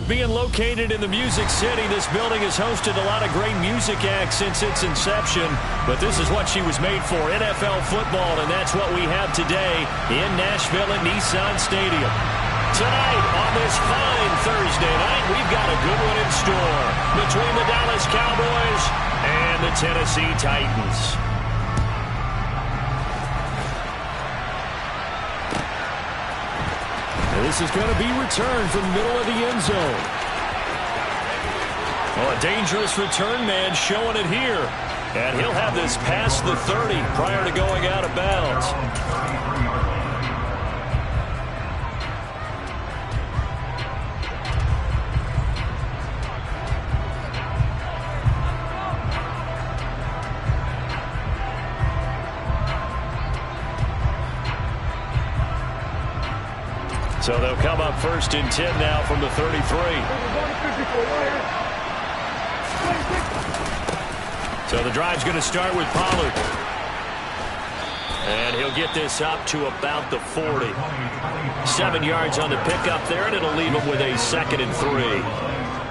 being located in the Music City, this building has hosted a lot of great music acts since its inception. But this is what she was made for, NFL football, and that's what we have today in Nashville at Nissan Stadium. Tonight, on this fine Thursday night, we've got a good one in store between the Dallas Cowboys and the Tennessee Titans. This is going to be returned from the middle of the end zone. Oh, a dangerous return man showing it here. And he'll have this past the 30 prior to going out of bounds. So they'll come up 1st and 10 now from the 33. So the drive's going to start with Pollard. And he'll get this up to about the 40. 7 yards on the pickup there, and it'll leave him with a 2nd and 3.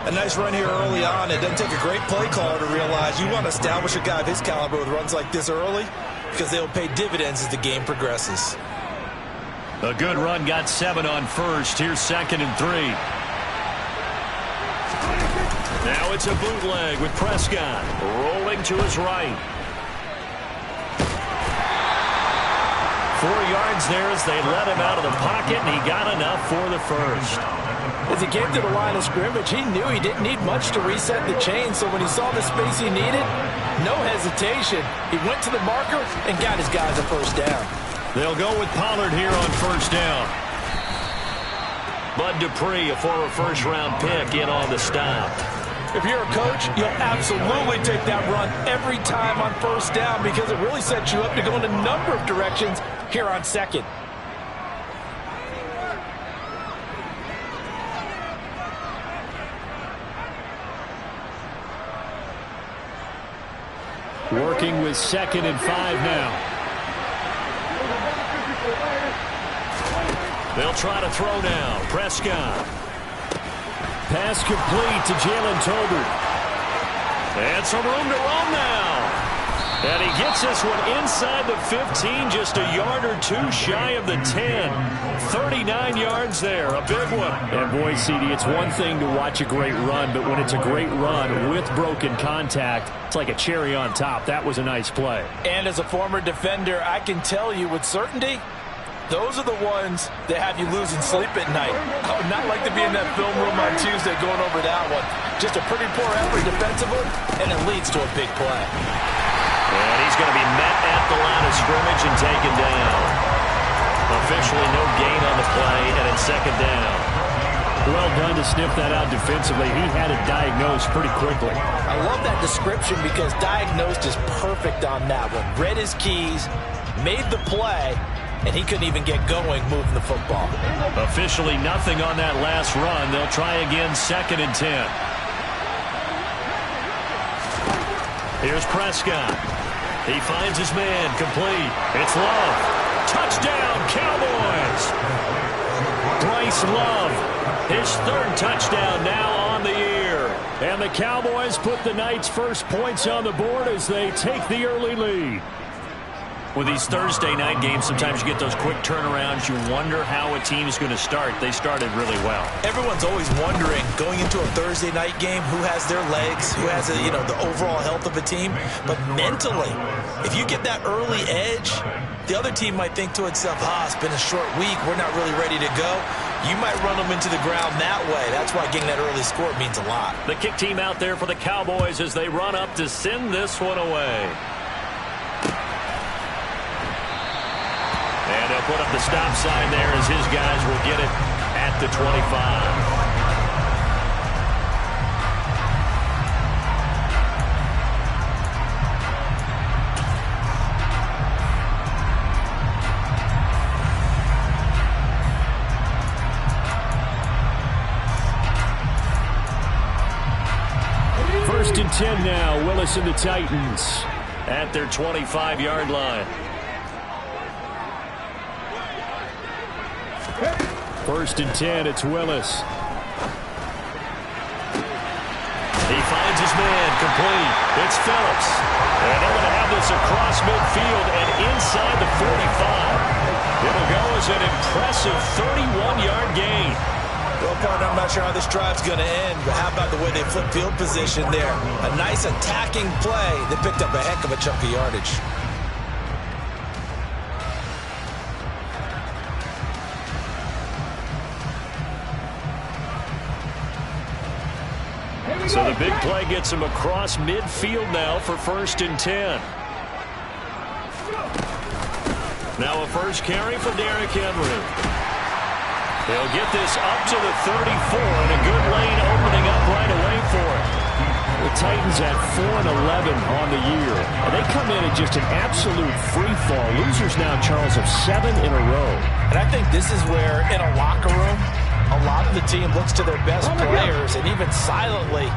A nice run here early on. It doesn't take a great play caller to realize you want to establish a guy of his caliber with runs like this early because they'll pay dividends as the game progresses. A good run, got 7 on 1st. Here's 2nd and 3. Now it's a bootleg with Prescott rolling to his right. 4 yards there as they let him out of the pocket, and he got enough for the 1st. As he came to the line of scrimmage, he knew he didn't need much to reset the chain, so when he saw the space he needed, no hesitation. He went to the marker and got his guys a 1st down. They'll go with Pollard here on 1st down. Bud Dupree, a former 1st-round pick, in on the stop. If you're a coach, you'll absolutely take that run every time on 1st down because it really sets you up to go in a number of directions here on 2nd. Working with 2nd and 5 now. They'll try to throw now. Prescott. Pass complete to Jalen Tolbert. And some room to roam now. And he gets this one inside the 15, just a yard or 2 shy of the 10. 39 yards there, a big one. And boy, CD, it's one thing to watch a great run, but when it's a great run with broken contact, it's like a cherry on top. That was a nice play. And as a former defender, I can tell you with certainty, those are the ones that have you losing sleep at night. I would not like to be in that film room on Tuesday going over that one. Just a pretty poor effort defensively, and it leads to a big play. And he's going to be met at the line of scrimmage and taken down. Officially no gain on the play, and it's 2nd down. Well done to sniff that out defensively. He had it diagnosed pretty quickly. I love that description because diagnosed is perfect on that one. Read his keys, made the play, and he couldn't even get going moving the football. Officially nothing on that last run. They'll try again 2nd and 10. Here's Prescott. He finds his man complete. It's Love. Touchdown, Cowboys. Bryce Love, his 3rd touchdown now on the year. And the Cowboys put the Knights' first points on the board as they take the early lead. With these Thursday night games, sometimes you get those quick turnarounds. You wonder how a team is going to start. They started really well. Everyone's always wondering, going into a Thursday night game, who has their legs, who has the overall health of a team. But mentally, if you get that early edge, the other team might think to itself, it's been a short week, we're not really ready to go. You might run them into the ground that way. That's why getting that early score means a lot. The kick team out there for the Cowboys as they run up to send this one away. And they'll put up the stop sign there as his guys will get it at the 25. First and 10 now. Willis and the Titans at their 25-yard line. First and 10, it's Willis. He finds his man, complete. It's Phillips. And they're going to have this across midfield and inside the 45. It'll go as an impressive 31-yard gain. Well, partner, I'm not sure how this drive's going to end, but how about the way they flip field position there? A nice attacking play that picked up a heck of a chunk of yardage. So the big play gets him across midfield now for 1st and 10. Now a first carry for Derrick Henry. He'll get this up to the 34, and a good lane opening up right away for it. The Titans at 4-11 on the year. And they come in at just an absolute free fall. Losers now, Charles, of 7 in a row. And I think this is where, in a locker room, a lot of the team looks to their best players and even silently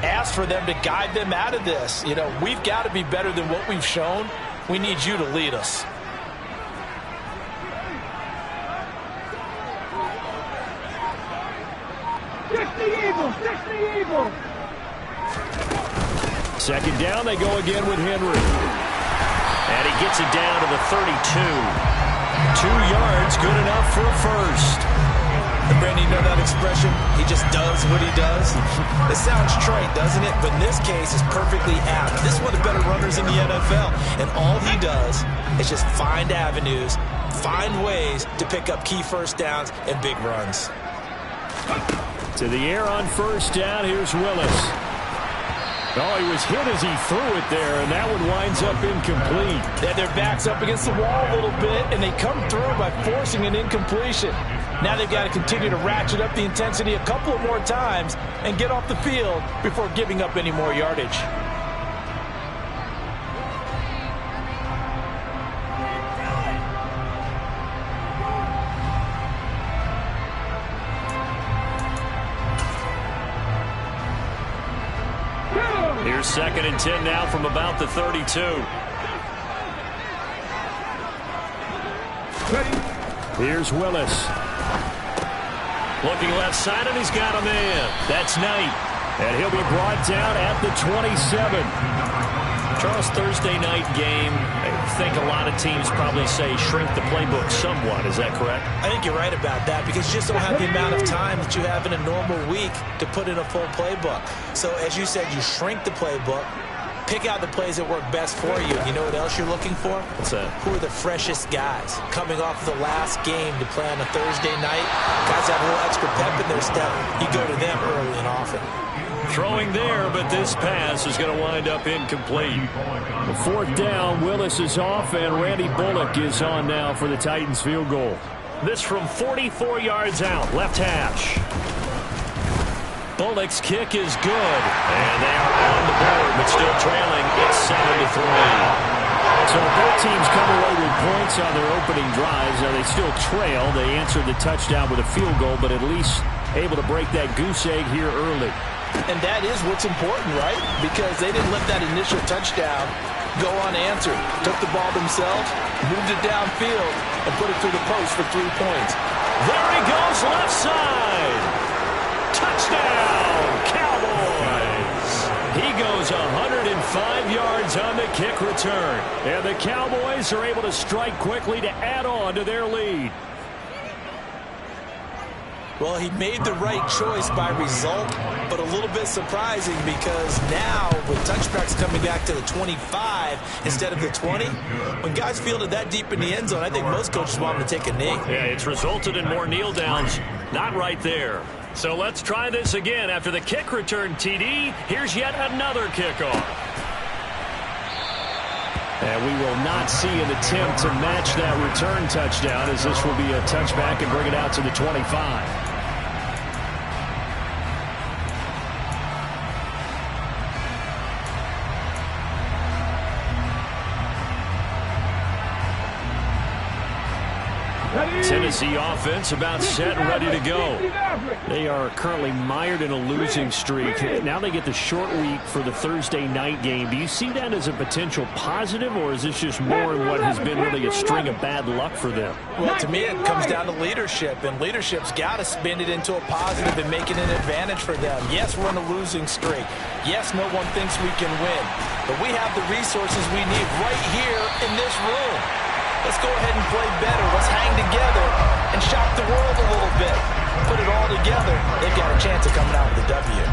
asks for them to guide them out of this. You know, we've got to be better than what we've shown. We need you to lead us. Second down, they go again with Henry. And he gets it down to the 32. 2 yards, good enough for a first. And Brandon, you know that expression? He just does what he does. It sounds trite, doesn't it? But in this case, it's perfectly apt. This is one of the better runners in the NFL. And all he does is just find avenues, find ways to pick up key first downs and big runs. To the air on first down, here's Willis. Oh, he was hit as he threw it there, and that one winds up incomplete. They had their backs up against the wall a little bit, and they come through by forcing an incompletion. Now they've got to continue to ratchet up the intensity a couple of more times and get off the field before giving up any more yardage. Here's 2nd and 10 now from about the 32. Here's Willis. Looking left side, and he's got a man. That's Knight. And he'll be brought down at the 27. Charles, Thursday night game, I think a lot of teams probably say shrink the playbook somewhat. Is that correct? I think you're right about that because you just don't have the amount of time that you have in a normal week to put in a full playbook. So as you said, you shrink the playbook, pick out the plays that work best for you. You know what else you're looking for? What's that? Who are the freshest guys coming off the last game to play on a Thursday night? Guys have a little extra pep in their step. You go to them early and often. Throwing there, but this pass is going to wind up incomplete. The 4th down, Willis is off, and Randy Bullock is on now for the Titans field goal. This from 44 yards out, left hash. Bullock's kick is good, and they are on the board, but still trailing. It's 7-3. So both teams come away with points on their opening drives. Now they still trail. They answered the touchdown with a field goal, but at least able to break that goose egg here early. And that is what's important, right? Because they didn't let that initial touchdown go unanswered. Took the ball themselves, moved it downfield, and put it through the post for 3 points. There he goes, left side. Touchdown, Cowboys. He goes 105 yards on the kick return. And the Cowboys are able to strike quickly to add on to their lead. Well, he made the right choice by result, but a little bit surprising because now with touchbacks coming back to the 25 instead of the 20, when guys fielded that deep in the end zone, I think most coaches want them to take a knee. Yeah, it's resulted in more kneel downs. Not right there. So let's try this again. After the kick return TD, here's yet another kickoff. And we will not see an attempt to match that return touchdown, as this will be a touchback and bring it out to the 25. Tennessee offense about set and ready to go. They are currently mired in a losing streak. Now they get the short week for the Thursday night game. Do you see that as a potential positive, or is this just more in what has been really a string of bad luck for them? Well, to me, it comes down to leadership, and leadership's got to spin it into a positive and make it an advantage for them. Yes, we're in a losing streak. Yes, no one thinks we can win, but we have the resources we need right here in this room. Let's go ahead and play better. Let's hang together and shock the world a little bit. Put it all together, they've got a chance of coming out with a W.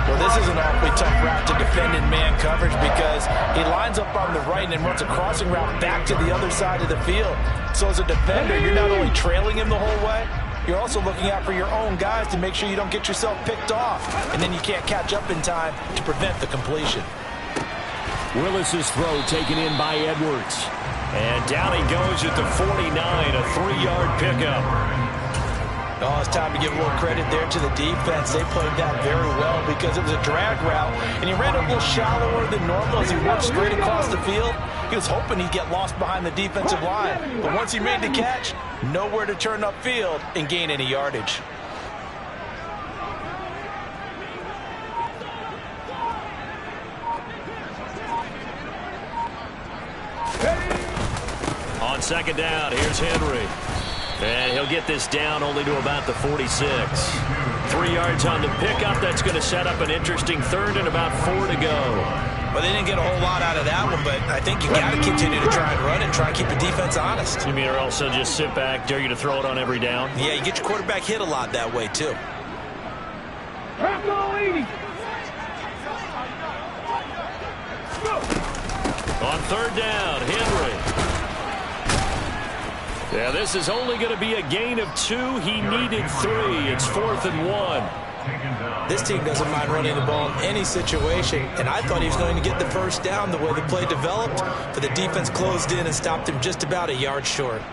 Well, this is an awfully tough route to defend in man coverage because he lines up on the right and then runs a crossing route back to the other side of the field. So as a defender, you're not only trailing him the whole way, you're also looking out for your own guys to make sure you don't get yourself picked off. And then you can't catch up in time to prevent the completion. Willis's throw taken in by Edwards. And down he goes at the 49, a 3-yard pickup. Oh, it's time to give a little credit there to the defense. They played that very well because it was a drag route, and he ran a little shallower than normal as he worked straight across the field. He was hoping he'd get lost behind the defensive line, but once he made the catch, nowhere to turn upfield and gain any yardage. On second down, here's Henry. And he'll get this down only to about the 46. 3 yards on the pickup. That's going to set up an interesting third and about 4 to go. Well, they didn't get a whole lot out of that one, but I think you got to continue to try and run and try and keep the defense honest. You mean or else they'll just sit back, dare you to throw it on every down? Yeah, you get your quarterback hit a lot that way, too. On third down, Henry. Yeah, this is only going to be a gain of 2. He needed 3. It's 4th and 1. This team doesn't mind running the ball in any situation, and I thought he was going to get the first down the way the play developed, but the defense closed in and stopped him just about a yard short.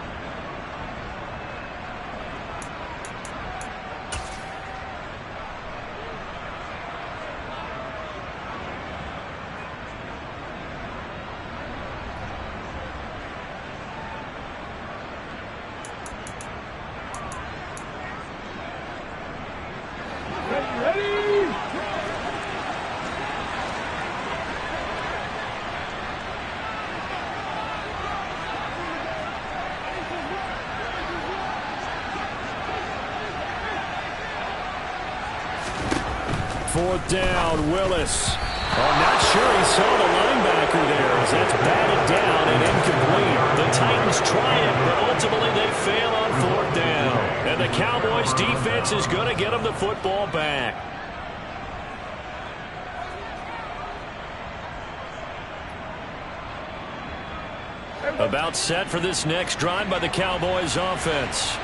Fourth down, Willis. I'm not sure he saw the linebacker there as that's batted down and incomplete. The Titans try it, but ultimately they fail on 4th down. And the Cowboys defense is going to get them the football back. About set for this next drive by the Cowboys offense.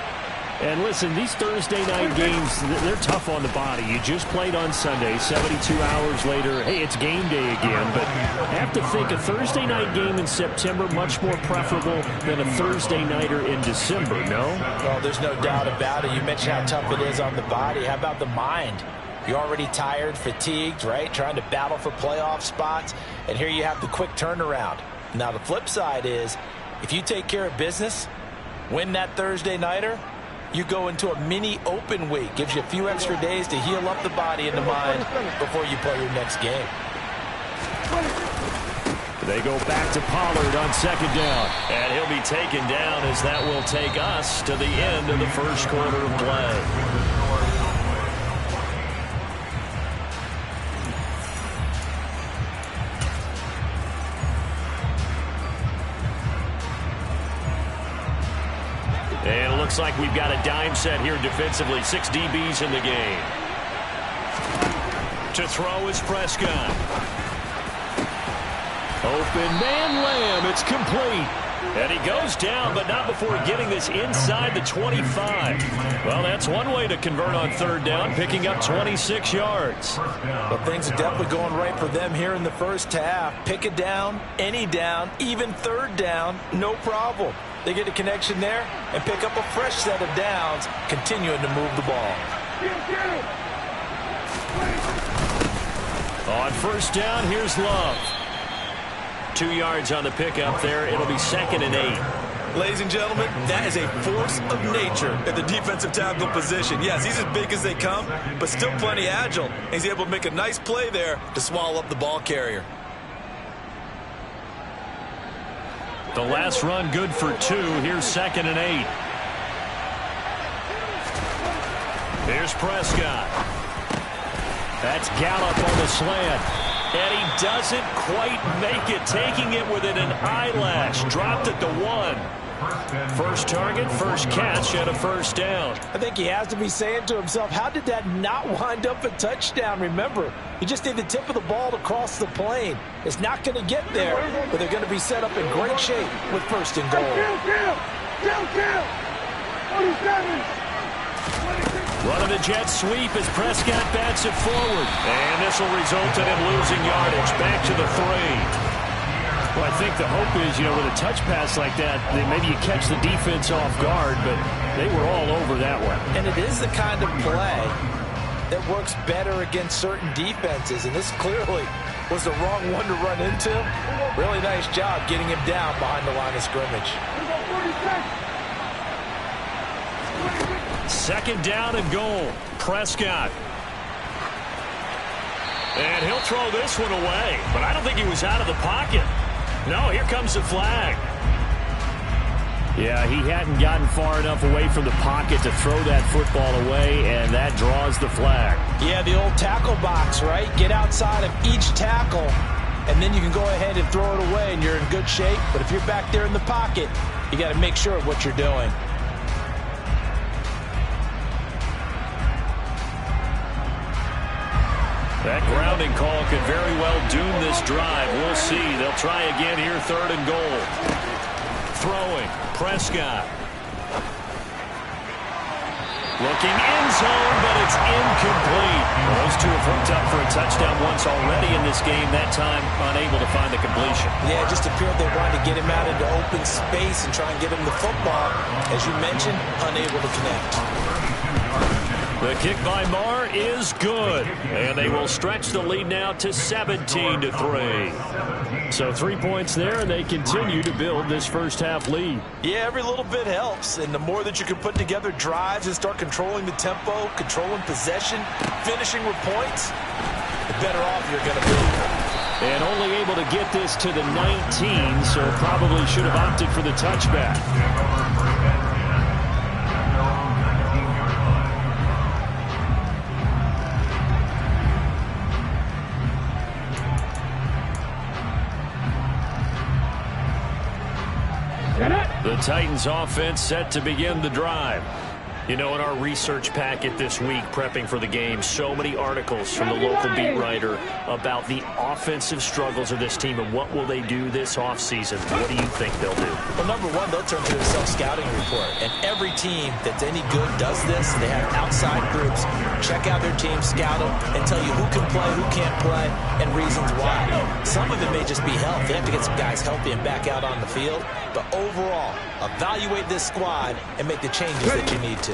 And listen, these Thursday night games, they're tough on the body. You just played on Sunday, 72 hours later. Hey, it's game day again. But I have to think a Thursday night game in September much more preferable than a Thursday nighter in December, no? Well, there's no doubt about it. You mentioned how tough it is on the body. How about the mind? You're already tired, fatigued, right? Trying to battle for playoff spots. And here you have the quick turnaround. Now, the flip side is, if you take care of business, win that Thursday nighter, you go into a mini open week. Gives you a few extra days to heal up the body and the mind before you play your next game. They go back to Pollard on second down. And he'll be taken down as that will take us to the end of the first quarter of play. And it looks like we've got a dime set here defensively. 6 DBs in the game. To throw is Prescott. Open man, Lamb. It's complete. And he goes down, but not before getting this inside the 25. Well, that's one way to convert on third down, picking up 26 yards. But things are definitely going right for them here in the first half. Pick a down, any down, even third down, no problem. They get a connection there and pick up a fresh set of downs, continuing to move the ball. On first down, here's Love. 2 yards on the pickup there. It'll be 2nd and 8. Ladies and gentlemen, that is a force of nature at the defensive tackle position. Yes, he's as big as they come, but still plenty agile. He's able to make a nice play there to swallow up the ball carrier. The last run good for 2. Here's 2nd and 8. Here's Prescott. That's Gallup on the slant. And he doesn't quite make it, taking it within an eyelash. Dropped at the 1. First target, first catch, and a first down. I think he has to be saying to himself, how did that not wind up a touchdown? Remember, you just need the tip of the ball to cross the plane. It's not going to get there, but they're going to be set up in great shape with 1st and goal. Running the jet sweep as Prescott bats it forward. And this will result in him losing yardage. Back to the 3. Well, I think the hope is, with a touch pass like that, maybe you catch the defense off guard, but they were all over that one. And it is the kind of play that works better against certain defenses, and this clearly was the wrong one to run into. Really nice job getting him down behind the line of scrimmage. 2nd down and goal. Prescott. And he'll throw this one away, but I don't think he was out of the pocket. No, here comes the flag. Yeah, he hadn't gotten far enough away from the pocket to throw that football away, and that draws the flag. Yeah, the old tackle box, right? Get outside of each tackle, and then you can go ahead and throw it away, and you're in good shape. But if you're back there in the pocket, you got to make sure of what you're doing. That grounding call could very well doom this drive. We'll see. They'll try again here, 3rd and goal. Throwing, Prescott. Looking end zone, but it's incomplete. Well, those two have hooked up for a touchdown once already in this game. That time, unable to find the completion. Yeah, it just appeared they wanted to get him out into open space and try and get him the football. As you mentioned, unable to connect. The kick by Marr is good, and they will stretch the lead now to 17-3. So 3 points there, and they continue to build this first half lead. Yeah, every little bit helps, and the more that you can put together drives and start controlling the tempo, controlling possession, finishing with points, the better off you're going to be. And only able to get this to the 19, so probably should have opted for the touchback. The Titans offense set to begin the drive. In our research packet this week, prepping for the game, so many articles from the local beat writer about the offensive struggles of this team and what will they do this offseason. What do you think they'll do? Well, number one, they'll turn to a self-scouting report. And every team that's any good does this. They have outside groups. Check out their team, scout them, and tell you who can play, who can't play, and reasons why. Some of it may just be health. They have to get some guys healthy and back out on the field. But overall, evaluate this squad and make the changes that you need to.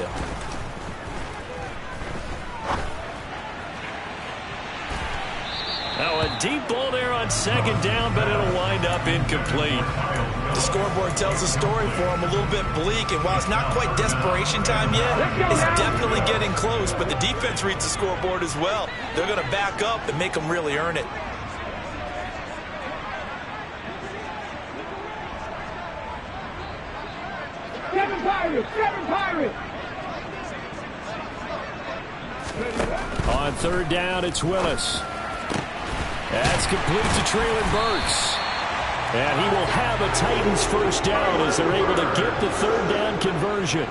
Now a deep ball there on 2nd down, but it'll wind up incomplete. The scoreboard tells a story for them, a little bit bleak, and while it's not quite desperation time yet, it's definitely getting close, but the defense reads the scoreboard as well. They're going to back up and make them really earn it. Seven Pirates! On 3rd down, it's Willis. That's complete to Traylon Burks. And he will have a Titans first down as they're able to get the 3rd down conversion.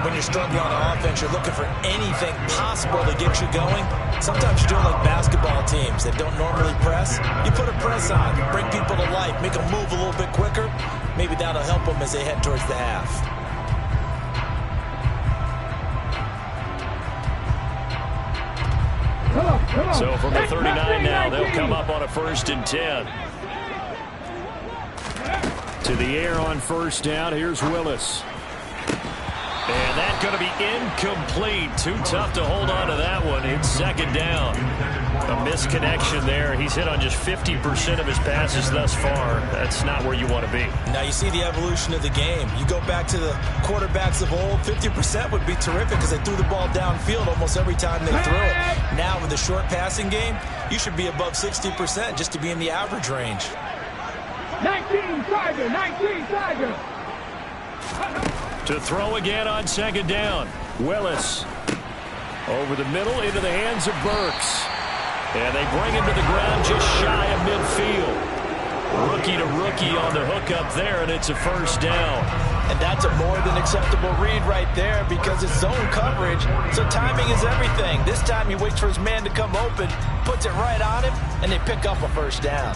When you're struggling on offense, you're looking for anything possible to get you going. Sometimes you're doing like basketball teams that don't normally press. You put a press on, bring people to life, make them move a little bit quicker. Maybe that'll help them as they head towards the half. So from the 39 now, they'll come up on a 1st and 10. To the air on 1st down, here's Willis. And that going to be incomplete. Too tough to hold on to that one. It's second down. A misconnection there. He's hit on just 50% of his passes thus far. That's not where you want to be. Now you see the evolution of the game. You go back to the quarterbacks of old, 50% would be terrific because they threw the ball downfield almost every time they threw it. Now with the short passing game, you should be above 60% just to be in the average range. 19 Tiger, 19 Tiger. To throw again on second down. Willis over the middle into the hands of Burks. And they bring him to the ground just shy of midfield. Rookie to rookie on the hook up there, and it's a first down. And that's a more than acceptable read right there because it's zone coverage, so timing is everything. This time he waits for his man to come open, puts it right on him, and they pick up a first down.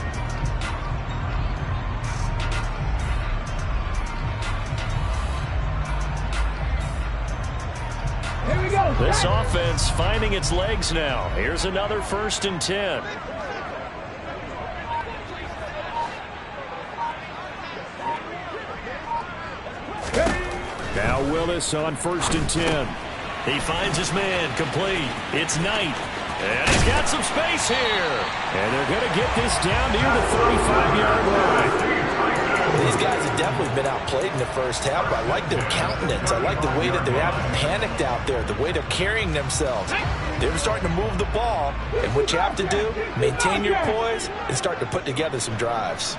Here we go. This offense finding its legs now. Here's another 1st and 10. Now Willis on 1st and 10. He finds his man complete. It's Knight. And he's got some space here. And they're going to get this down near the 35-yard line. These guys have definitely been outplayed in the first half, but I like their countenance. I like the way that they haven't panicked out there, the way they're carrying themselves. They're starting to move the ball, and what you have to do, maintain your poise and start to put together some drives.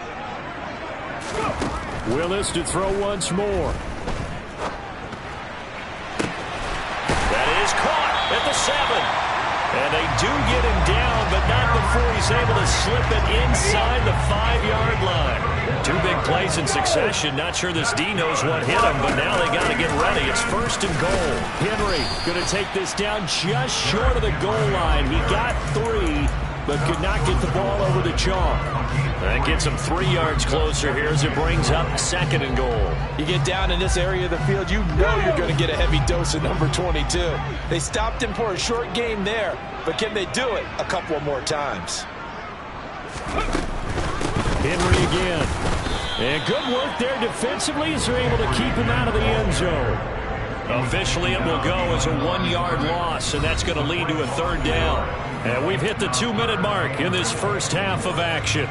Willis to throw once more. That is caught at the 7. And they do get him down, but not before he's able to slip it inside the 5-yard line. 2 big plays in succession. Not sure this D knows what hit him, but now they got to get ready. It's 1st and goal. Henry going to take this down just short of the goal line. He got 3, but could not get the ball over the chalk. That gets him 3 yards closer here as it brings up 2nd and goal. You get down in this area of the field, you know you're going to get a heavy dose of number 22. They stopped him for a short game there, but can they do it a couple more times? Henry again. And good work there defensively as they're able to keep him out of the end zone. Officially, it will go as a 1-yard loss, and that's going to lead to a 3rd down. And we've hit the 2-minute mark in this first half of action.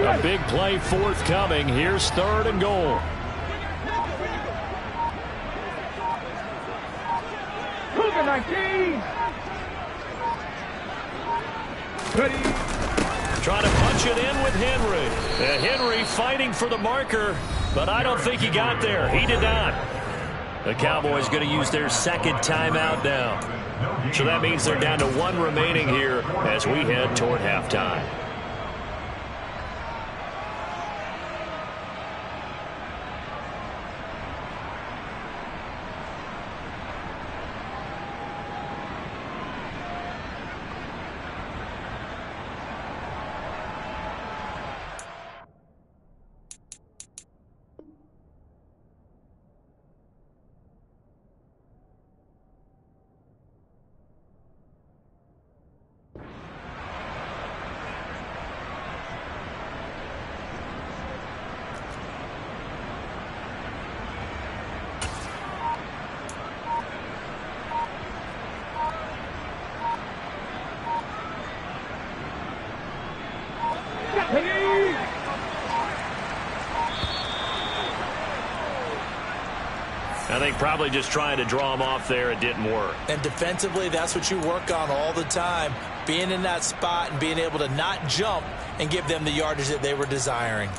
A big play forthcoming. Here's 3rd and goal. Cougar 19. Ready. Trying to punch it in with Henry. Henry fighting for the marker, but I don't think he got there. He did not. The Cowboys going to use their 2nd timeout now. So that means they're down to 1 remaining here as we head toward halftime. I think probably just trying to draw him off there. It didn't work. And defensively, that's what you work on all the time. Being in that spot and being able to not jump and give them the yardage that they were desiring.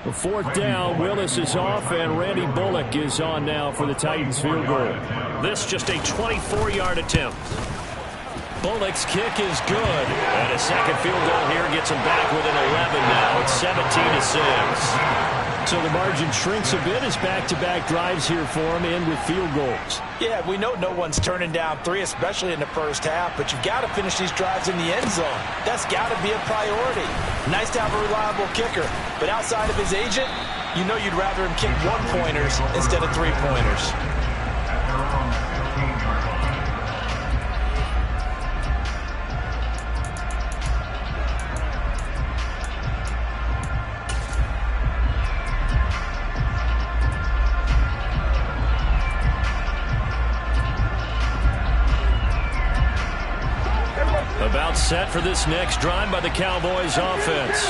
The 4th down, Willis is off, and Randy Bullock is on now for the Titans field goal. This just a 24-yard attempt. Bullock's kick is good. And a second field goal here gets him back within 11 now. It's 17-6. So the margin shrinks a bit as back-to-back drives here for him, and with field goals. Yeah, we know no one's turning down 3, especially in the first half, but you've got to finish these drives in the end zone. That's got to be a priority. Nice to have a reliable kicker, but outside of his agent, you know you'd rather him kick 1-pointers instead of 3-pointers. About set for this next drive by the Cowboys offense.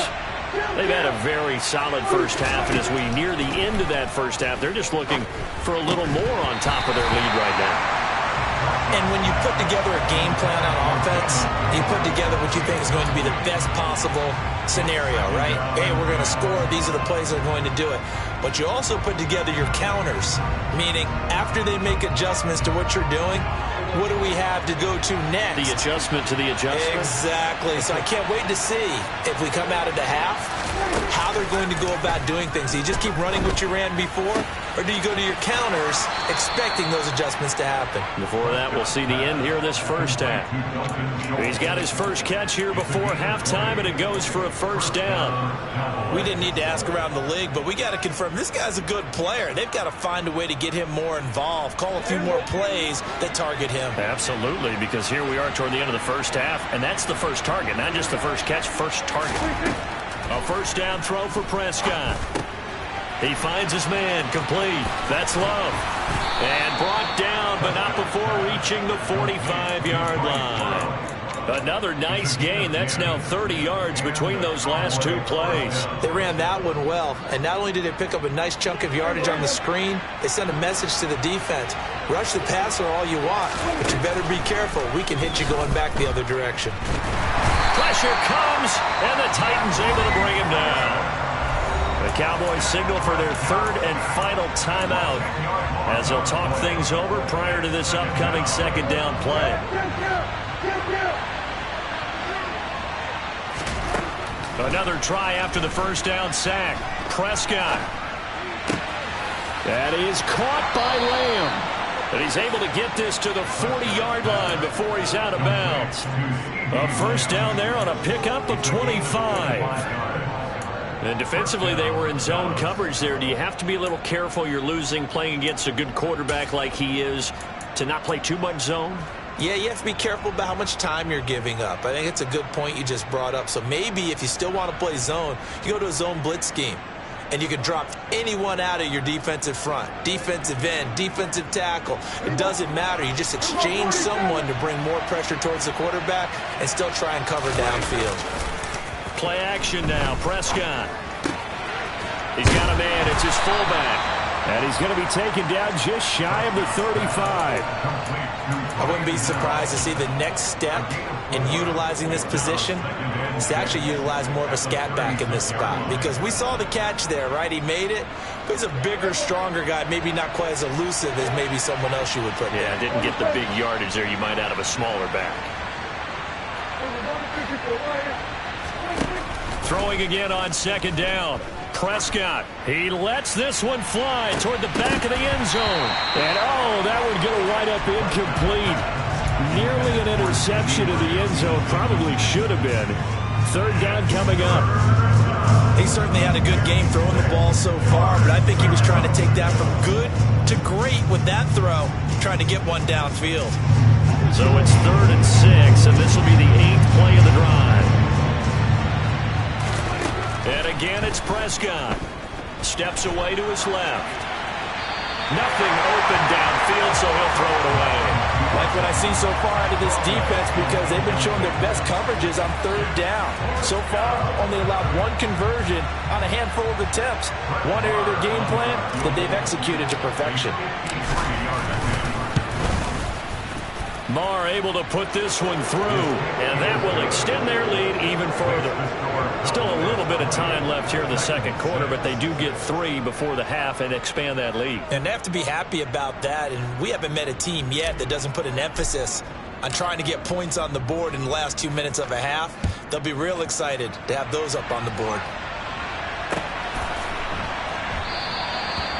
They've had a very solid first half, and as we near the end of that first half, they're just looking for a little more on top of their lead right now. And when you put together a game plan on offense, you put together what you think is going to be the best possible scenario, right? Hey, we're going to score. These are the plays that are going to do it. But you also put together your counters, meaning after they make adjustments to what you're doing, what do we have to go to next? The adjustment to the adjustment. Exactly. So I can't wait to see if we come out of the half, how they're going to go about doing things. Do you just keep running what you ran before, or do you go to your counters expecting those adjustments to happen? Before that, we'll see the end here of this first half. He's got his first catch here before halftime, and it goes for a first down. We didn't need to ask around the league, but we got to confirm this guy's a good player. They've got to find a way to get him more involved, call a few more plays that target him. Absolutely, because here we are toward the end of the first half, and that's the first target, not just the first catch, first target. A first down throw for Prescott. He finds his man, complete. That's Love. And brought down, but not before reaching the 45-yard line. Another nice gain. That's now 30 yards between those last two plays. They ran that one well, and not only did they pick up a nice chunk of yardage on the screen, they sent a message to the defense. Rush the passer all you want, but you better be careful. We can hit you going back the other direction. Pressure comes, and the Titans able to bring him down. The Cowboys signal for their third and final timeout as they'll talk things over prior to this upcoming second down play. Another try after the first down sack. Prescott. That is caught by Lamb. But he's able to get this to the 40-yard line before he's out of bounds. A first down there on a pickup of 25. And defensively, they were in zone coverage there. Do you have to be a little careful? You're losing, playing against a good quarterback like he is, to not play too much zone? Yeah, you have to be careful about how much time you're giving up. I think it's a good point you just brought up. So maybe if you still want to play zone, you go to a zone blitz scheme. And you can drop anyone out of your defensive front. Defensive end, defensive tackle. It doesn't matter. You just exchange someone to bring more pressure towards the quarterback and still try and cover downfield. Play action now. Prescott. He's got a man. It's his fullback. And he's going to be taken down just shy of the 35. I wouldn't be surprised to see the next step in utilizing this position is to actually utilize more of a scat back in this spot. Because we saw the catch there, right? He made it. But he's a bigger, stronger guy, maybe not quite as elusive as maybe someone else you would put there. Yeah, didn't get the big yardage there you might out of a smaller back. Throwing again on second down. Prescott, he lets this one fly toward the back of the end zone. And, oh, that would get a wind up incomplete. Nearly an interception in the end zone. Probably should have been. Third down coming up. He certainly had a good game throwing the ball so far, but I think he was trying to take that from good to great with that throw, trying to get one downfield. So it's 3rd and 6, and this will be the 8th play of the drive. And again, it's Prescott. Steps away to his left. Nothing open downfield, so he'll throw it away. Like what I see so far out of this defense, because they've been showing their best coverages on 3rd down. So far, only allowed one conversion on a handful of attempts. One area of their game plan that they've executed to perfection. Marr able to put this one through, and that will extend their lead even further. Still a little bit of time left here in the second quarter, but they do get 3 before the half and expand that lead. And they have to be happy about that, and we haven't met a team yet that doesn't put an emphasis on trying to get points on the board in the last 2 minutes of a half. They'll be real excited to have those up on the board.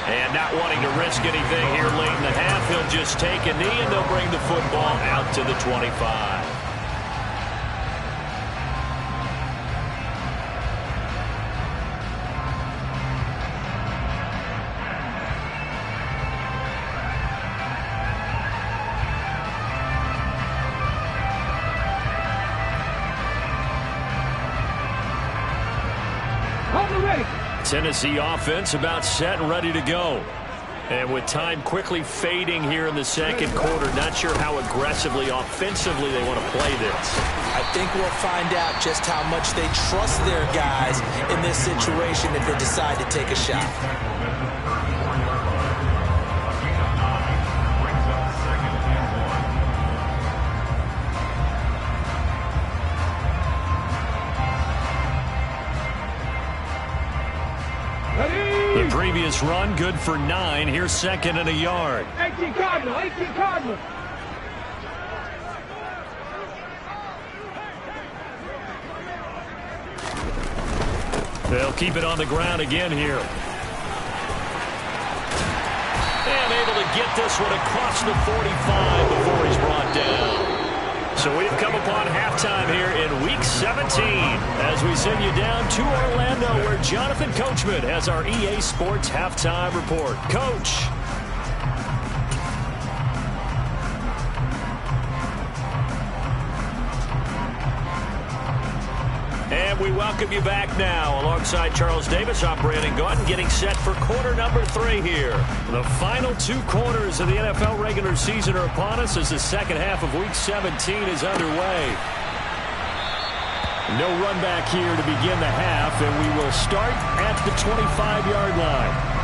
And not wanting to risk anything here late in the half, he'll just take a knee, and they'll bring the football out to the 25. Tennessee offense about set and ready to go. And with time quickly fading here in the second quarter, not sure how aggressively, offensively they want to play this. I think we'll find out just how much they trust their guys in this situation if they decide to take a shot. The previous run, good for 9. Here's second and a yard. 18 Cardinal, 18 Cardinal. They'll keep it on the ground again here. And able to get this one across the 45 before he's brought down. So we've come upon halftime here in Week 17 as we send you down to Orlando, where Jonathan Coachman has our EA Sports Halftime Report. Coach. And we welcome you back now alongside Charles Davis. I'm Brandon Gaudin, getting set for quarter number 3 here. The final 2 quarters of the NFL regular season are upon us as the second half of Week 17 is underway. No run back here to begin the half, and we will start at the 25-yard line.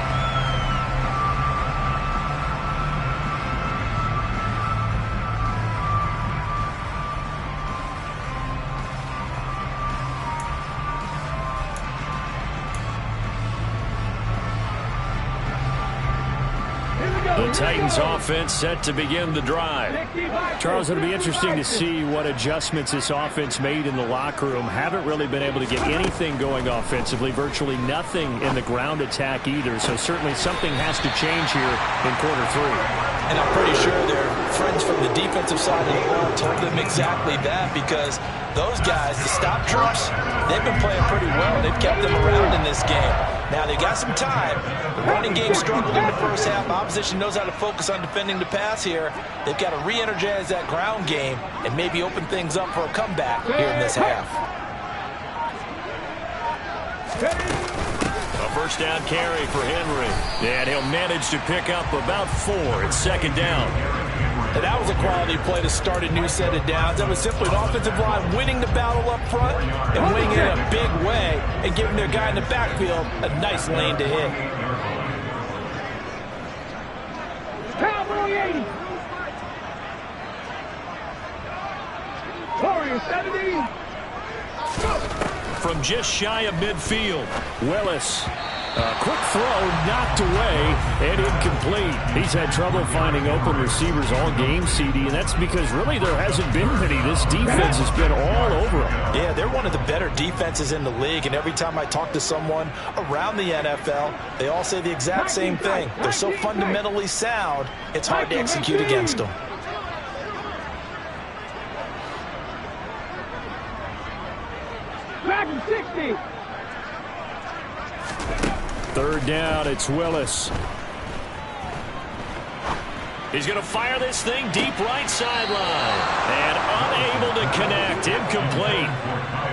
The Titans offense set to begin the drive. Charles, it'll be interesting to see what adjustments this offense made in the locker room. Haven't really been able to get anything going offensively, virtually nothing in the ground attack either. So certainly something has to change here in quarter 3. And I'm pretty sure their friends from the defensive side of the ball told them exactly that, because those guys, the stop troops, they've been playing pretty well. They've kept them around in this game. Now, they've got some time. The running game struggled in the first half. Opposition knows how to focus on defending the pass here. They've got to re-energize that ground game and maybe open things up for a comeback here in this half. A first down carry for Henry. And he'll manage to pick up about 4. It's second down. And that was a quality play to start a new set of downs. That was simply an offensive line winning the battle up front and winning it in a big way and giving their guy in the backfield a nice lane to hit. Cowboy 80. Warrior 70. From just shy of midfield, Willis. Quick throw, knocked away, and incomplete. He's had trouble finding open receivers all game, CD, and that's because really there hasn't been many. This defense has been all over them. Yeah, they're one of the better defenses in the league, and every time I talk to someone around the NFL, they all say the exact same thing. They're so fundamentally sound, it's hard to execute against them. Dragon 60. Third down, it's Willis. he's going to fire this thing deep right sideline. And unable to connect, incomplete.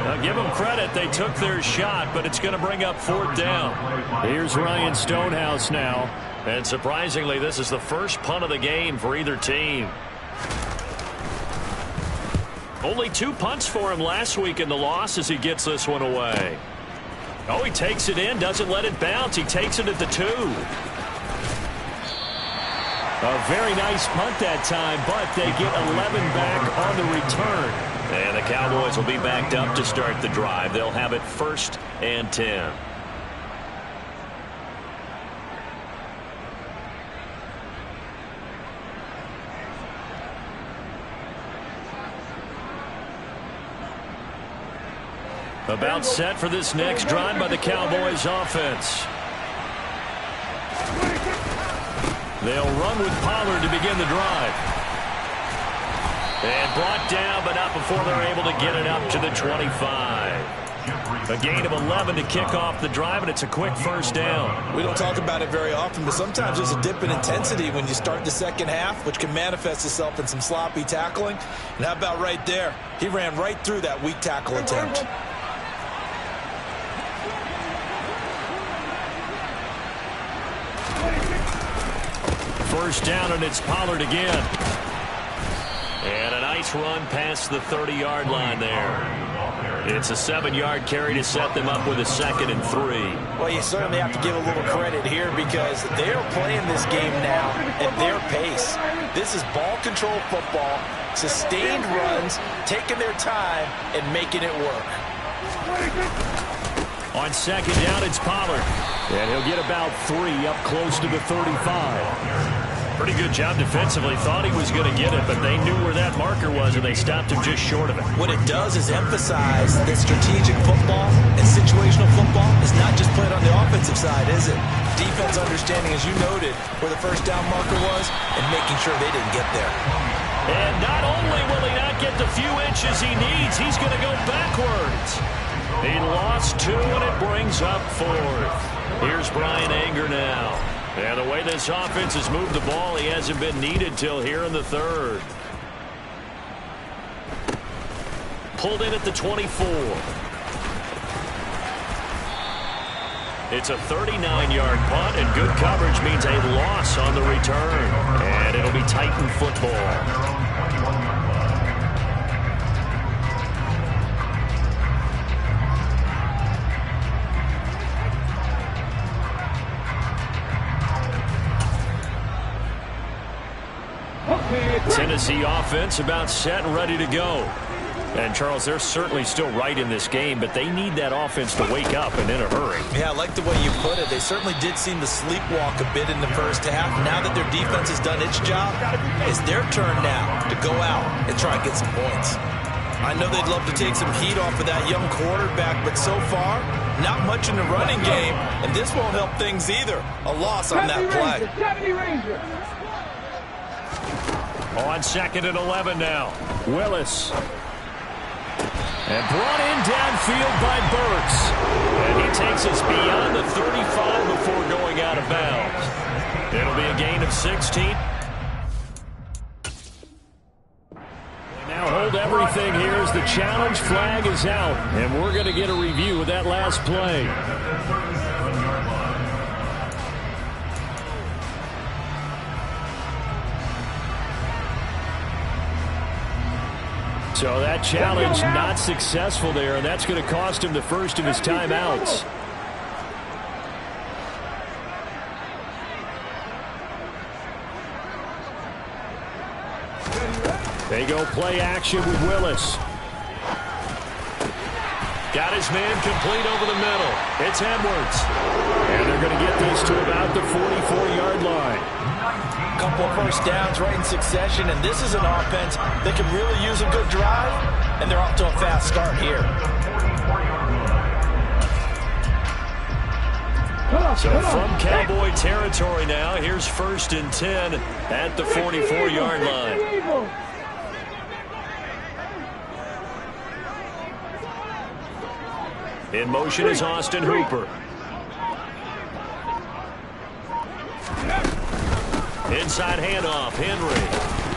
Now, give them credit, they took their shot, but it's going to bring up 4th down. Here's Ryan Stonehouse now. And surprisingly, this is the first punt of the game for either team. Only 2 punts for him last week in the loss as he gets this one away. Oh, he takes it in, doesn't let it bounce. He takes it at the 2. A very nice punt that time, but they get 11 back on the return. And the Cowboys will be backed up to start the drive. They'll have it 1st and 10. About set for this next drive by the Cowboys offense. They'll run with Pollard to begin the drive. And brought down, but not before they're able to get it up to the 25. A gain of 11 to kick off the drive, and it's a quick first down. We don't talk about it very often, but sometimes there's a dip in intensity when you start the second half, which can manifest itself in some sloppy tackling. And how about right there? He ran right through that weak tackle attempt. First down, and it's Pollard again. And a nice run past the 30-yard line there. It's a 7-yard carry to set them up with a 2nd and 3. Well, you certainly have to give a little credit here because they're playing this game now at their pace. This is ball control football, sustained runs, taking their time and making it work. On 2nd down, it's Pollard. And he'll get about 3 up close to the 35. Pretty good job defensively. Thought he was going to get it, but they knew where that marker was, and they stopped him just short of it. What it does is emphasize that strategic football and situational football is not just played on the offensive side, is it? Defense understanding, as you noted, where the first down marker was and making sure they didn't get there. And not only will he not get the few inches he needs, he's going to go backwards. He lost 2, and it brings up 4th. Here's Brian Anger now. And the way this offense has moved the ball, he hasn't been needed till here in the 3rd. Pulled in at the 24. It's a 39-yard punt, and good coverage means a loss on the return. And it'll be Titan football. Tennessee offense about set and ready to go. And, Charles, they're certainly still right in this game, but they need that offense to wake up and in a hurry. Yeah, I like the way you put it. They certainly did seem to sleepwalk a bit in the first half. Now that their defense has done its job, it's their turn now to go out and try and get some points. I know they'd love to take some heat off of that young quarterback, but so far, not much in the running game, and this won't help things either. A loss on that play. On 2nd and 11 now. Willis. And brought in downfield by Burks. And he takes us beyond the 35 before going out of bounds. It'll be a gain of 16. Now hold everything here as the challenge flag is out. And we're going to get a review of that last play. So that challenge not successful there, and that's going to cost him the first of his timeouts. They go play action with Willis. Got his man complete over the middle. It's Edwards. And they're going to get this to about the 44-yard line. Couple of first downs right in succession, and this is an offense that can really use a good drive, and they're off to a fast start here. So from Cowboy territory now, here's 1st and 10 at the 44-yard line. In motion is Austin Hooper. Inside handoff, Henry.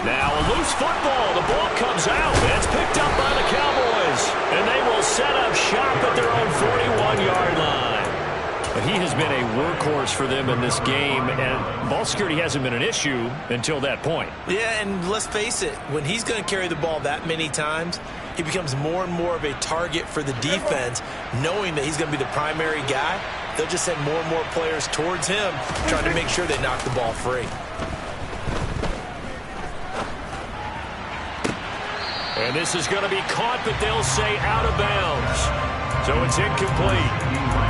Now a loose football. The ball comes out. It's picked up by the Cowboys. And they will set up shop at their own 41-yard line. He has been a workhorse for them in this game, and ball security hasn't been an issue until that point. Yeah, and let's face it, when he's going to carry the ball that many times, he becomes more and more of a target for the defense, knowing that he's going to be the primary guy. They'll just send more and more players towards him, trying to make sure they knock the ball free. And this is going to be caught, but they'll say out of bounds. So it's incomplete.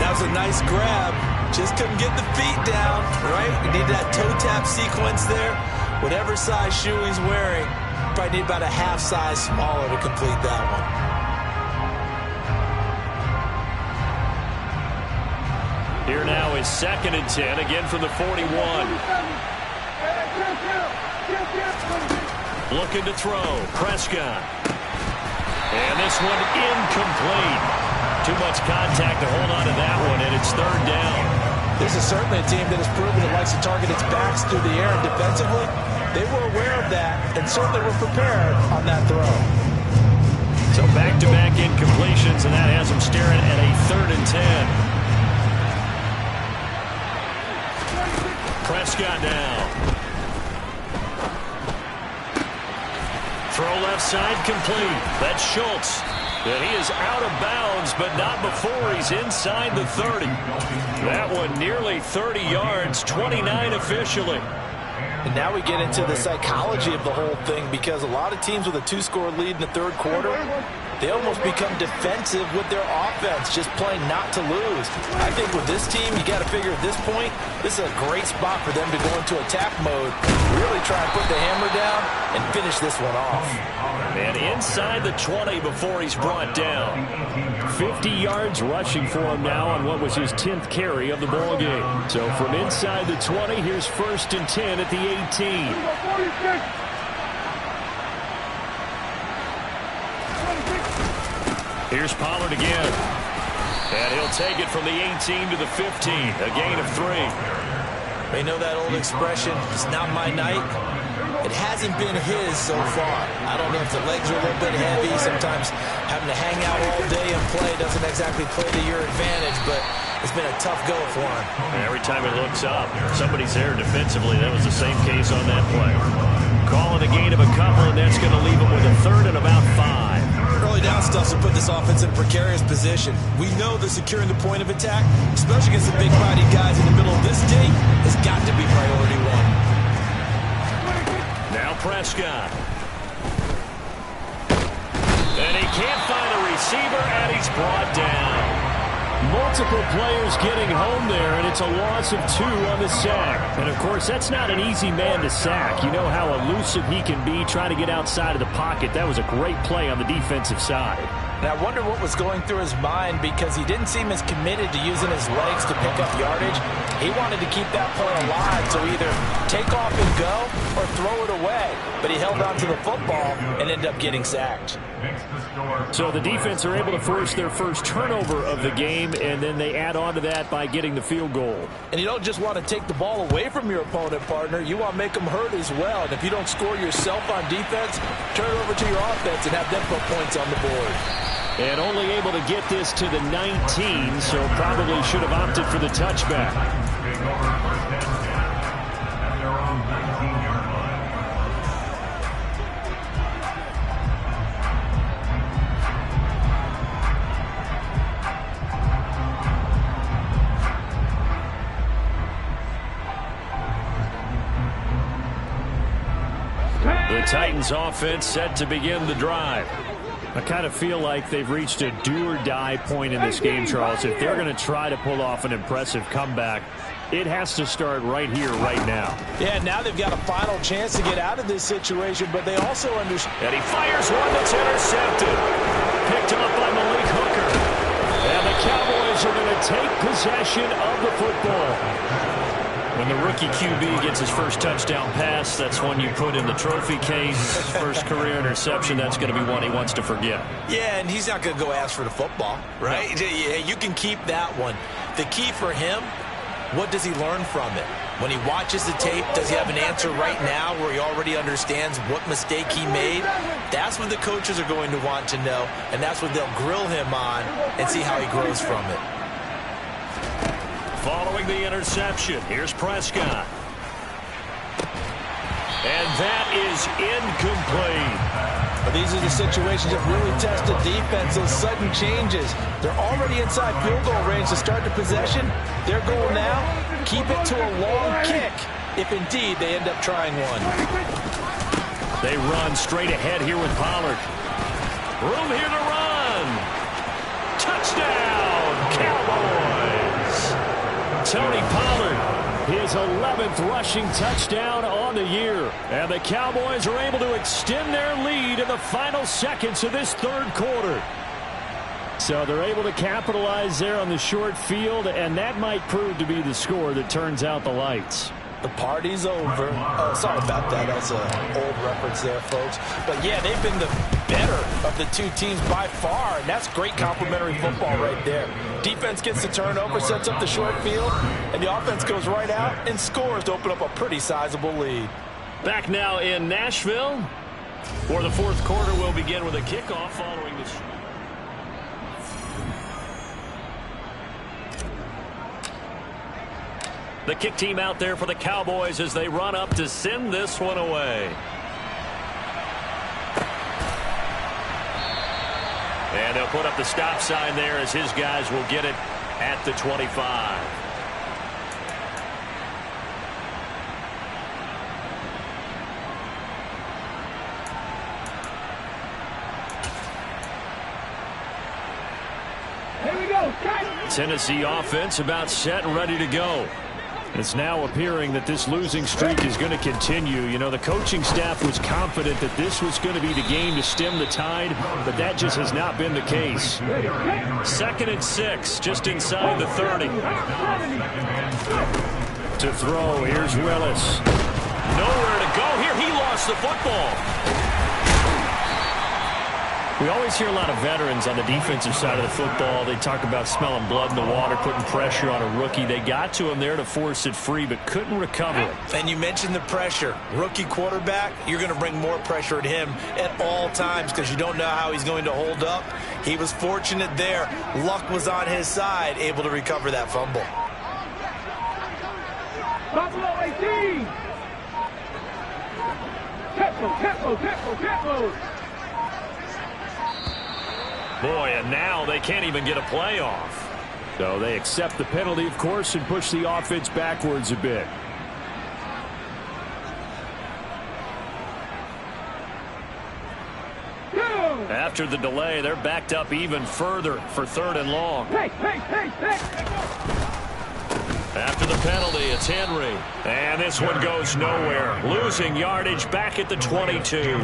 That was a nice grab. Just couldn't get the feet down, right? You need that toe tap sequence there. Whatever size shoe he's wearing, probably need about a half size smaller to complete that one. Here now is 2nd and 10, again from the 41. Looking to throw. Prescott. And this one incomplete. Too much contact to hold on to that one, and it's third down. This is certainly a team that has proven it likes to target its backs through the air, and defensively, they were aware of that and certainly were prepared on that throw. So back-to-back incompletions, and that has them staring at a 3rd and 10. Prescott now. Throw left side complete. That's Schultz. And he is out of bounds, but not before he's inside the 30. That one nearly 30 yards, 29 officially. And now we get into the psychology of the whole thing, because a lot of teams with a 2-score lead in the 3rd quarter, they almost become defensive with their offense, just playing not to lose. I think with this team, you got to figure at this point, this is a great spot for them to go into attack mode, really try and put the hammer down and finish this one off. And inside the 20 before he's brought down. 50 yards rushing for him now on what was his 10th carry of the ball game. So from inside the 20, here's 1st and 10 at the 18. Here's Pollard again. And he'll take it from the 18 to the 15. A gain of 3. They know that old expression, it's not my night. It hasn't been his so far. I don't know if the legs are a little bit heavy. Sometimes having to hang out all day and play doesn't exactly play to your advantage, but it's been a tough go for him. Every time he looks up, somebody's there defensively. That was the same case on that play. Calling a gain of a couple, and that's going to leave him with a 3rd and about 5. Early down stuff will put this offense in a precarious position. We know that securing the point of attack, especially against the big-bodied guys in the middle of this D, has got to be priority 1. Now Prescott. And he can't find a receiver, and he's brought down. Multiple players getting home there, and it's a loss of 2 on the sack. And, of course, that's not an easy man to sack. You know how elusive he can be trying to get outside of the pocket. That was a great play on the defensive side. And I wonder what was going through his mind, because he didn't seem as committed to using his legs to pick up yardage. He wanted to keep that play alive, so either take off and go or throw it away. But he held on to the football and ended up getting sacked. So the defense are able to force their first turnover of the game, and then they add on to that by getting the field goal. And you don't just want to take the ball away from your opponent, partner. You want to make them hurt as well. And if you don't score yourself on defense, turn it over to your offense and have them put points on the board. And only able to get this to the 19, so probably should have opted for the touchback. The Titans offense set to begin the drive. I kind of feel like they've reached a do-or-die point in this game, Charles. If they're going to try to pull off an impressive comeback, it has to start right here, right now. Yeah, now they've got a final chance to get out of this situation, but they also understand. And he fires one that's intercepted. Picked up by Malik Hooker. And the Cowboys are going to take possession of the football. When the rookie QB gets his first touchdown pass, that's one you put in the trophy case. First career interception, that's going to be one he wants to forget. Yeah, and he's not going to go ask for the football, right? No. Yeah, you can keep that one. The key for him, what does he learn from it? When he watches the tape, does he have an answer right now where he already understands what mistake he made? That's what the coaches are going to want to know, and that's what they'll grill him on and see how he grows from it. Following the interception, here's Prescott. And that is incomplete. But these are the situations that really test the defense, those sudden changes. They're already inside field goal range to start the possession. Their goal now, keep it to a long kick, if indeed they end up trying one. They run straight ahead here with Pollard. Room here to run. Touchdown, Cowboys. Tony Pollard, his 11th rushing touchdown on the year. And the Cowboys are able to extend their lead in the final seconds of this 3rd quarter. So they're able to capitalize there on the short field, and that might prove to be the score that turns out the lights. The party's over. Oh, sorry about that. That's an old reference there, folks. But, yeah, they've been the better of the two teams by far, and that's great complementary football right there. Defense gets the turnover, sets up the short field, and the offense goes right out and scores to open up a pretty sizable lead. Back now in Nashville, for the fourth quarter, we'll begin with a kickoff following this. The kick team out there for the Cowboys as they run up to send this one away. And they'll put up the stop sign there as his guys will get it at the 25. Here we go. Cut. Tennessee offense about set and ready to go. It's now appearing that this losing streak is going to continue. You know, the coaching staff was confident that this was going to be the game to stem the tide, but that just has not been the case. 2nd and 6, just inside the 30. To throw, here's Willis. Nowhere to go here. He lost the football. We always hear a lot of veterans on the defensive side of the football. They talk about smelling blood in the water, putting pressure on a rookie. They got to him there to force it free, but couldn't recover it. And you mentioned the pressure. Rookie quarterback, you're going to bring more pressure at him at all times because you don't know how he's going to hold up. He was fortunate there. Luck was on his side, able to recover that fumble. Buffalo 18. Tempo. Boy, and now they can't even get a playoff. So they accept the penalty, of course, and push the offense backwards a bit. After the delay, they're backed up even further for 3rd and long. After the penalty, it's Henry. And this one goes nowhere. Losing yardage back at the 22.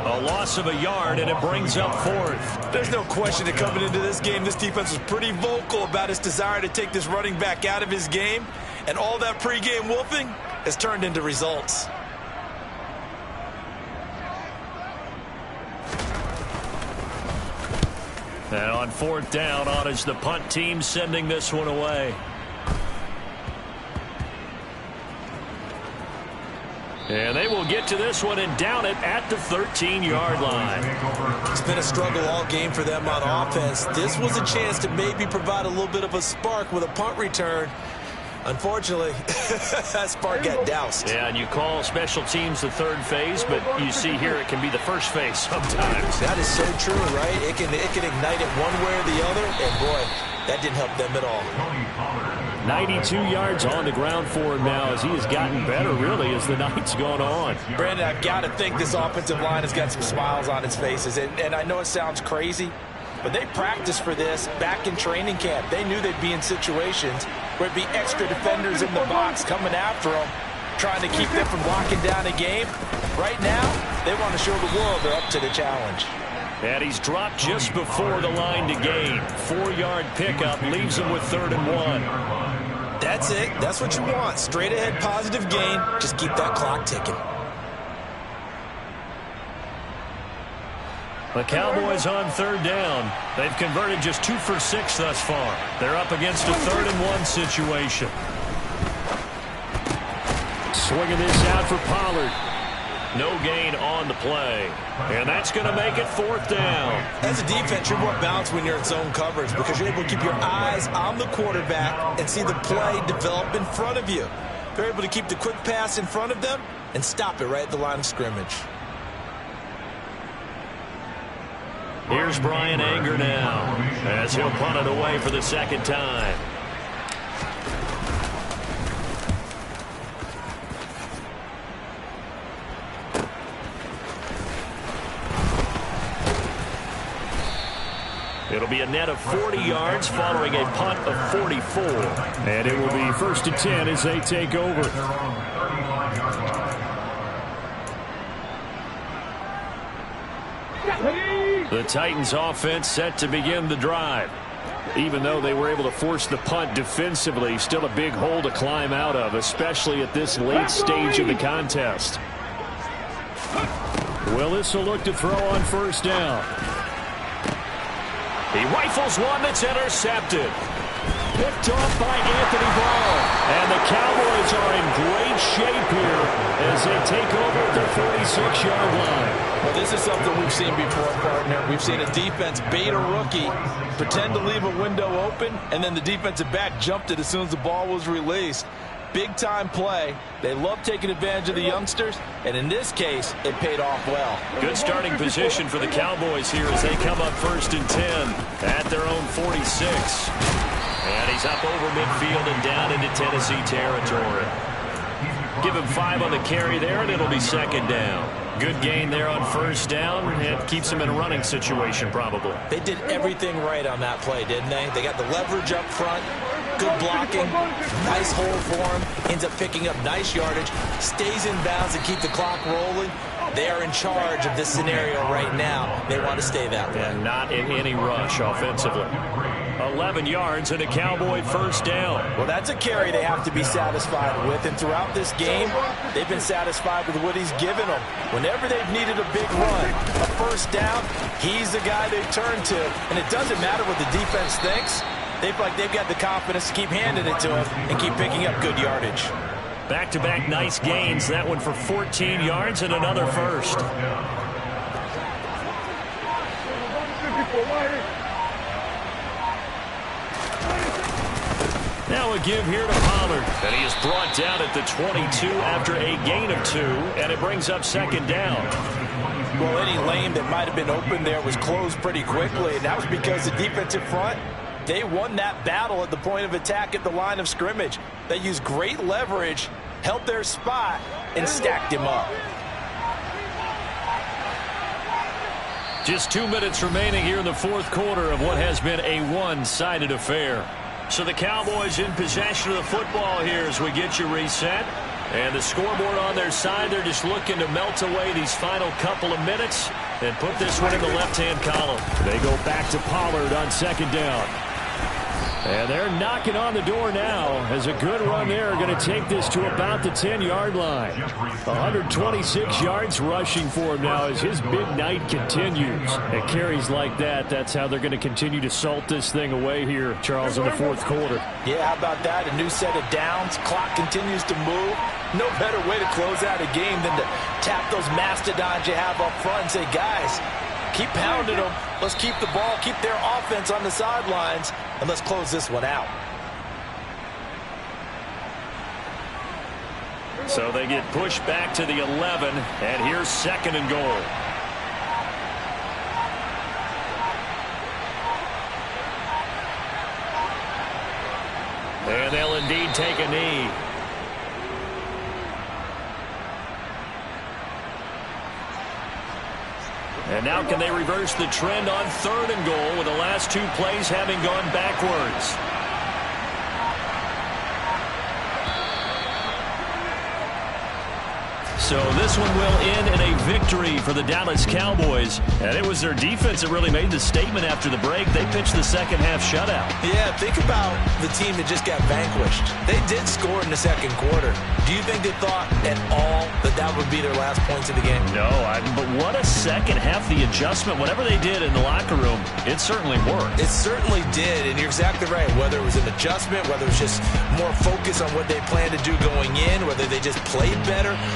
A loss of a yard, and it brings up 4th. There's no question that coming into this game, this defense was pretty vocal about its desire to take this running back out of his game. And all that pregame wolfing has turned into results. And on 4th down, on is the punt team sending this one away. And they will get to this one and down it at the 13-yard line. It's been a struggle all game for them on offense. This was a chance to maybe provide a little bit of a spark with a punt return. Unfortunately, that spark got doused. Yeah, and you call special teams the 3rd phase, but you see here it can be the 1st phase sometimes. That is so true, right? It can ignite it one way or the other, and boy, that didn't help them at all. 92 yards on the ground for him now as he has gotten better, really, as the night's gone on. Brandon, I've got to think this offensive line has got some smiles on its faces. And I know it sounds crazy, but they practiced for this back in training camp. They knew they'd be in situations where it'd be extra defenders in the box coming after them, trying to keep them from locking down a game. Right now, they want to show the world they're up to the challenge. And he's dropped just before the line to gain. 4-yard pickup leaves him with 3rd and 1. That's it. That's what you want. Straight ahead positive gain. Just keep that clock ticking. The Cowboys on 3rd down. They've converted just 2 for 6 thus far. They're up against a 3rd and 1 situation. Swinging this out for Pollard. No gain on the play. And that's going to make it 4th down. As a defense, you're more balanced when you're in zone coverage because you're able to keep your eyes on the quarterback and see the play develop in front of you. They're able to keep the quick pass in front of them and stop it right at the line of scrimmage. Here's Brian Anger now as he'll punt it away for the 2nd time. It'll be a net of 40 yards following a punt of 44. And it will be 1st and 10 as they take over. The Titans offense set to begin the drive. Even though they were able to force the punt defensively, still a big hole to climb out of, especially at this late stage of the contest. Willis will look to throw on first down. He rifles one that's intercepted. Picked off by Anthony Brown. And the Cowboys are in great shape here as they take over at their 46-yard line. Well, this is something we've seen before, partner. We've seen a defense bait a rookie, pretend to leave a window open, and then the defensive back jumped it as soon as the ball was released. Big-time play. They love taking advantage of the youngsters, and in this case, it paid off well. Good starting position for the Cowboys here as they come up 1st and 10 at their own 46. And he's up over midfield and down into Tennessee territory. Give him 5 on the carry there, and it'll be 2nd down. Good gain there on 1st down. It keeps him in a running situation, probably. They did everything right on that play, didn't they? They got the leverage up front. Good blocking. Nice hole for him. Ends up picking up nice yardage. Stays in bounds and keep the clock rolling. They are in charge of this scenario right now. They want to stay that way. And not in any rush offensively. 11 yards and a Cowboy 1st down. Well, that's a carry they have to be satisfied with. And throughout this game, they've been satisfied with what he's given them. Whenever they've needed a big run, a 1st down, he's the guy they turn to. And it doesn't matter what the defense thinks. They feel like they've got the confidence to keep handing it to him and keep picking up good yardage. Back-to-back nice gains. That one for 14 yards and another 1st. Now a give here to Pollard. And he is brought down at the 22 after a gain of 2. And it brings up 2nd down. Well, any lane that might have been open there was closed pretty quickly. And that was because the defensive front, they won that battle at the point of attack at the line of scrimmage. They used great leverage, held their spot, and stacked him up. Just 2 minutes remaining here in the 4th quarter of what has been a one-sided affair. So the Cowboys in possession of the football here as we get you reset. And the scoreboard on their side, they're just looking to melt away these final couple of minutes and put this one in the left-hand column. They go back to Pollard on 2nd down. And they're knocking on the door now as a good run there going to take this to about the 10-yard line. 126 yards rushing for him now as his big night continues. At carries like that, that's how they're going to continue to salt this thing away here, Charles, in the 4th quarter. Yeah, how about that? A new set of downs. Clock continues to move. No better way to close out a game than to tap those mastodons you have up front and say, guys, keep pounding them. Let's keep the ball, keep their offense on the sidelines, and let's close this one out. So they get pushed back to the 11, and here's 2nd and goal. And they'll indeed take a knee. And now can they reverse the trend on 3rd and goal with the last 2 plays having gone backwards? So this one will end in a victory for the Dallas Cowboys. And it was their defense that really made the statement after the break. They pitched the second-half shutout. Yeah, think about the team that just got vanquished. They did score in the 2nd quarter. Do you think they thought at all that that would be their last points of the game? No, but what a second half, the adjustment, whatever they did in the locker room, it certainly worked. It certainly did, and you're exactly right. Whether it was an adjustment, whether it was just more focus on what they planned to do going in, whether they just played better,